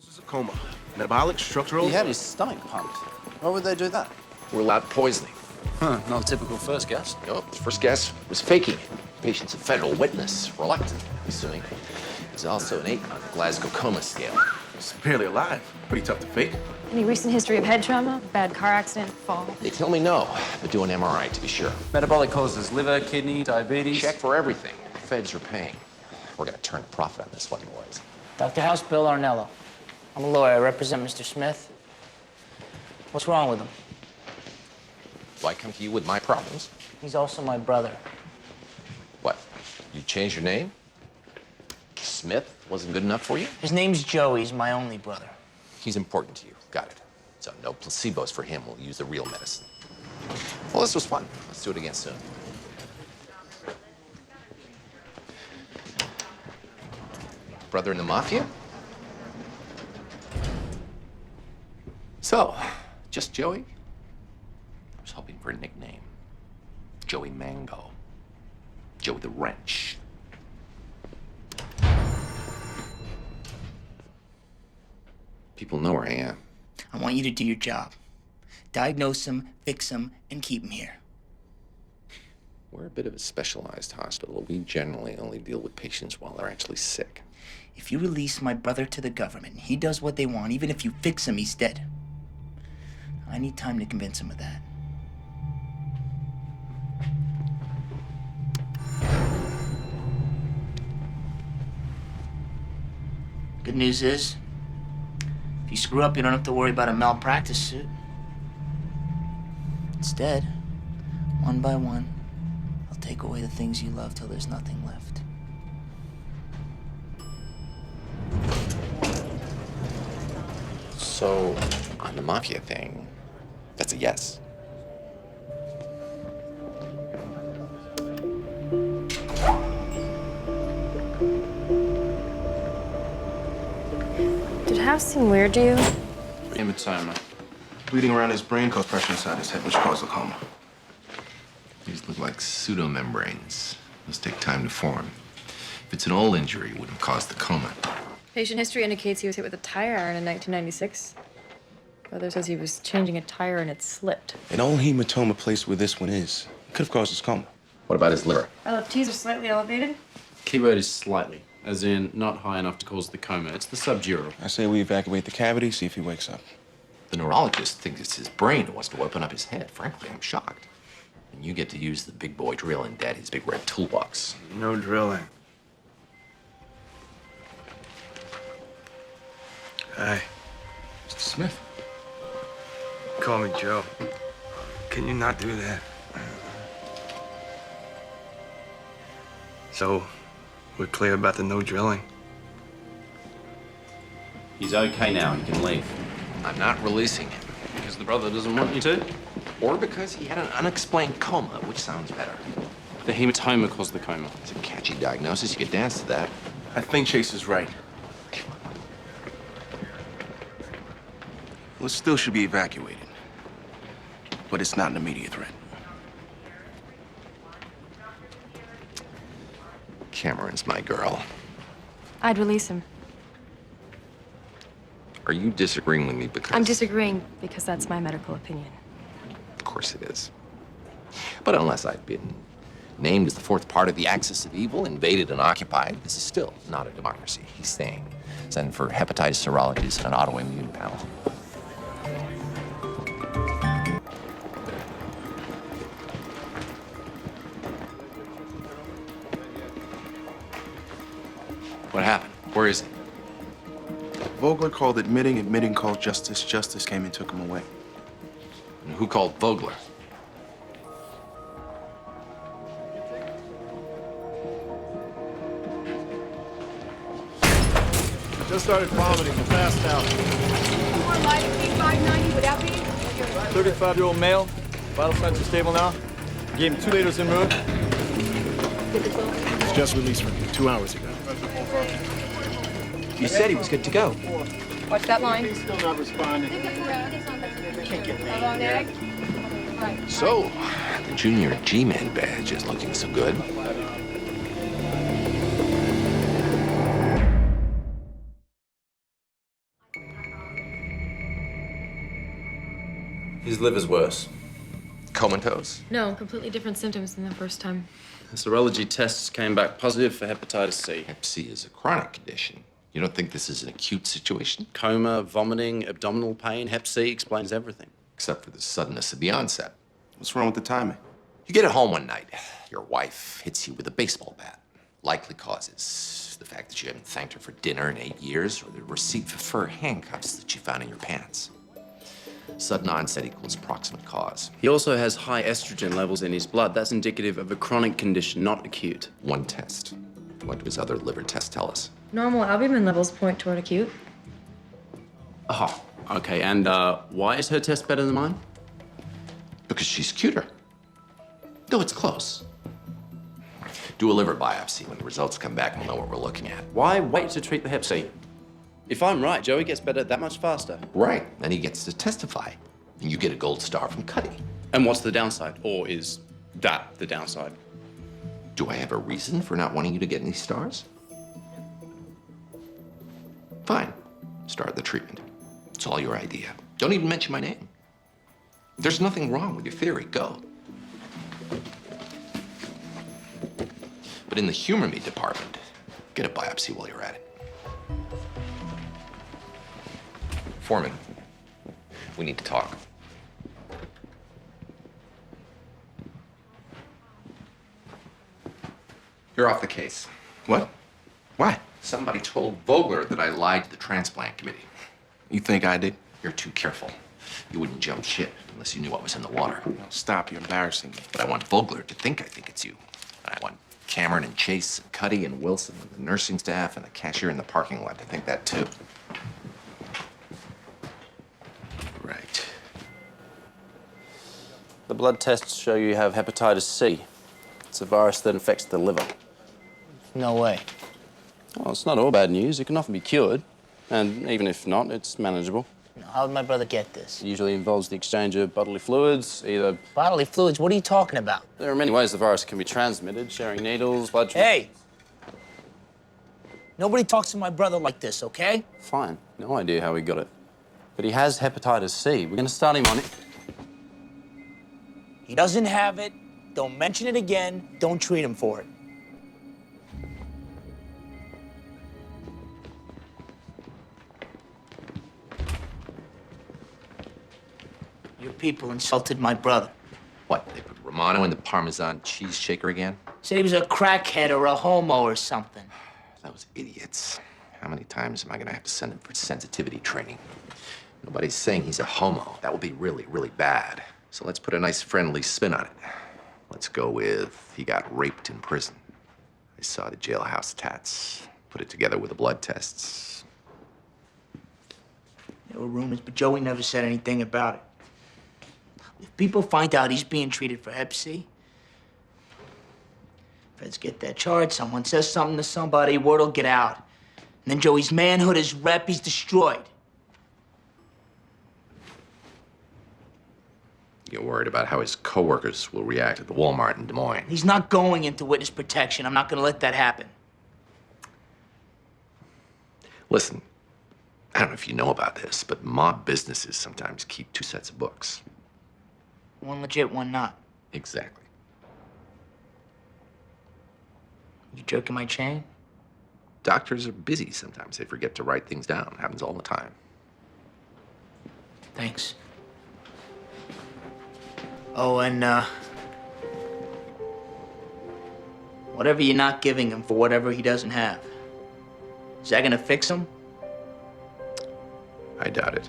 This is a coma. Metabolic, structural. He had his stomach pumped. Why would they do that? Rule out poisoning. Huh, not a typical first guess. Nope, his first guess was faking it. The patient's a federal witness, reluctant, assuming. He's also an 8 on the Glasgow coma scale. He's barely alive. Pretty tough to fake. Any recent history of head trauma? Bad car accident? Fall? They tell me no, but do an MRI to be sure. Metabolic causes liver, kidney, diabetes. Check for everything. Feds are paying. We're gonna turn a profit on this one, boys. Dr. House, Bill Arnello. I'm a lawyer. I represent Mr. Smith. What's wrong with him? Do I come to you with my problems? He's also my brother. What? You changed your name? Smith wasn't good enough for you? His name's Joey. He's my only brother. He's important to you. Got it. So no placebos for him. We'll use the real medicine. Well, this was fun. Let's do it again soon. Brother in the Mafia? So, just Joey? I was hoping for a nickname. Joey Mango. Joey the Wrench. People know where I am. I want you to do your job. Diagnose him, fix him, and keep him here. We're a bit of a specialized hospital. We generally only deal with patients while they're actually sick. If you release my brother to the government, he does what they want. Even if you fix him, he's dead. I need time to convince him of that. Good news is, if you screw up, you don't have to worry about a malpractice suit. Instead, one by one, I'll take away the things you love till there's nothing left. So, on the Mafia thing, that's a yes. Did House seem weird to you? Hematoma. Bleeding around his brain caused pressure inside his head, which caused the coma. These look like pseudomembranes. Those take time to form. If it's an old injury, it wouldn't cause the coma. Patient history indicates he was hit with a tire iron in 1996. Brother says he was changing a tire and it slipped. An old hematoma placed where this one is. It could have caused his coma. What about his liver? LFTs are slightly elevated. Keyword is slightly, as in not high enough to cause the coma. It's the subdural. I say we evacuate the cavity, see if he wakes up. The neurologist thinks it's his brain who wants to open up his head. Frankly, I'm shocked. And you get to use the big boy drill in Daddy's big red toolbox. No drilling. Hi. Mr. Smith. Call me Joe. Can you not do that? So, we're clear about the no drilling? He's okay now. He can leave. I'm not releasing him. Because the brother doesn't want you to? Or because he had an unexplained coma, which sounds better. The hematoma caused the coma. It's a catchy diagnosis. You could dance to that. I think Chase is right. Well, it still should be evacuated. But it's not an immediate threat. Cameron's my girl. I'd release him. Are you disagreeing with me because... I'm disagreeing because that's my medical opinion. Of course it is. But unless I've been named as the fourth part of the axis of evil, invaded and occupied, this is still not a democracy. He's staying. Send for hepatitis serologies and an autoimmune panel. What happened? Where is he? Vogler called admitting called justice. Justice came and took him away. And who called Vogler? Just started vomiting, passed out. More light, P590, would that be? 35-year-old male, vital signs are stable now. Gave him 2 liters en route. Was just released from 2 hours ago. You said he was good to go. Watch that line. He's still not responding. Can't get A long egg? Right. So, the junior G-Man badge is looking so good. His liver's worse. Comatose? No, completely different symptoms than the first time. The serology tests came back positive for hepatitis C. Hep C is a chronic condition. You don't think this is an acute situation? Coma, vomiting, abdominal pain. Hep C explains everything. Except for the suddenness of the onset. What's wrong with the timing? You get at home one night. Your wife hits you with a baseball bat. Likely causes the fact that you haven't thanked her for dinner in 8 years, or the receipt for fur handcuffs that you found in your pants. Sudden onset equals proximate cause. He also has high estrogen levels in his blood. That's indicative of a chronic condition, not acute. One test. What do his other liver tests tell us? Normal albumin levels point toward acute. Oh, okay. And why is her test better than mine? Because she's cuter. No, it's close. Do a liver biopsy. When the results come back, we'll know what we're looking at. Why wait to treat the Hep C? If I'm right, Joey gets better that much faster. Right. Then he gets to testify. And you get a gold star from Cuddy. And what's the downside? Or is that the downside? Do I have a reason for not wanting you to get any stars? Fine. Start the treatment. It's all your idea. Don't even mention my name. There's nothing wrong with your theory. Go. But in the humor me department, get a biopsy while you're at it. Foreman, we need to talk. You're off the case. What? Why? Somebody told Vogler that I lied to the transplant committee. You think I did? You're too careful. You wouldn't jump ship unless you knew what was in the water. No, stop, you're embarrassing me. But I want Vogler to think I think it's you. And I want Cameron and Chase and Cuddy and Wilson and the nursing staff and the cashier in the parking lot to think that too. Right. The blood tests show you have hepatitis C. It's a virus that infects the liver. No way. Well, it's not all bad news. It can often be cured. And even if not, it's manageable. How did my brother get this? It usually involves the exchange of bodily fluids, either... Bodily fluids? What are you talking about? There are many ways the virus can be transmitted, sharing needles, blood... Hey! Nobody talks to my brother like this, okay? Fine. No idea how he got it. But he has hepatitis C. We're going to start him on it. He doesn't have it. Don't mention it again. Don't treat him for it. Your people insulted my brother. What, they put Romano in the Parmesan cheese shaker again? Said he was a crackhead or a homo or something. Those idiots. How many times am I gonna have to send him for sensitivity training? Nobody's saying he's a homo. That would be really, really bad. So let's put a nice friendly spin on it. Let's go with he got raped in prison. I saw the jailhouse tats. Put it together with the blood tests. There were rumors, but Joey never said anything about it. If people find out he's being treated for Hep C, feds get that charge, someone says something to somebody, word'll get out. And then Joey's manhood, his rep, he's destroyed. You're worried about how his coworkers will react at the Walmart in Des Moines. He's not going into witness protection. I'm not gonna let that happen. Listen, I don't know if you know about this, but mob businesses sometimes keep two sets of books. One legit, one not. Exactly. You jerking my chain? Doctors are busy sometimes. They forget to write things down. Happens all the time. Thanks. Oh, and, whatever you're not giving him for whatever he doesn't have, is that gonna fix him? I doubt it.